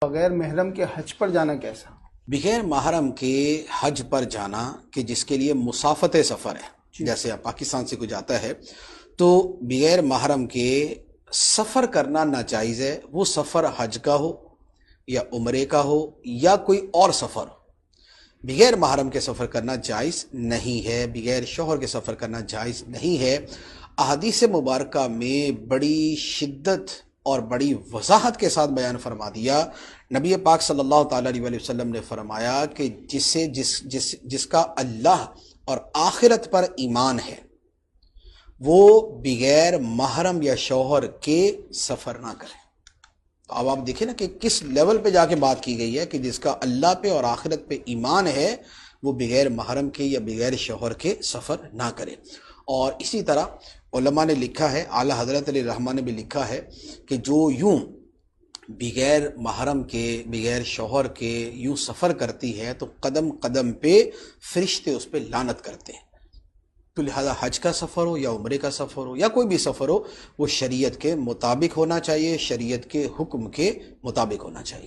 بغیر محرم کے حج پر جانا کیسا؟ بغیر محرم کے حج پر جانا کہ جس کے لیے مسافت سفر ہے، جیسے پاکستان سے کوئی جاتا ہے تو بغیر محرم کے سفر کرنا ناجائز ہے، وہ سفر حج کا ہو یا عمرے کا ہو یا کوئی اور سفر ہو، بغیر محرم کے سفر کرنا جائز نہیں ہے، بغیر شوہر کے سفر کرنا جائز نہیں ہے۔ احادیث مبارکہ میں بڑی شدت اور بڑی وضاحت کے ساتھ بیان فرما دیا۔ نبی پاک صلی اللہ تعالیٰ علیہ وسلم نے فرمایا کہ جس کا اللہ اور آخرت پر ایمان ہے وہ بغیر محرم یا شوہر کے سفر نہ کرے۔ تو اب آپ دیکھیں نا کہ کس لیول پہ جا کے بات کی گئی ہے کہ جس کا اللہ پہ اور آخرت پہ ایمان ہے وہ بغیر محرم کے یا بغیر شوہر کے سفر نہ کرے۔ اور اسی طرح علماء نے لکھا ہے، اعلیٰ حضرت علیہ الرحمہ نے بھی لکھا ہے کہ جو یوں بغیر محرم کے بغیر شوہر کے یوں سفر کرتی ہے تو قدم قدم پہ فرشتے اس پہ لعنت کرتے ہیں۔ تو لہذا حج کا سفر ہو یا عمرے کا سفر ہو یا کوئی بھی سفر ہو وہ شریعت کے مطابق ہونا چاہیے، شریعت کے حکم کے مطابق ہونا چاہیے۔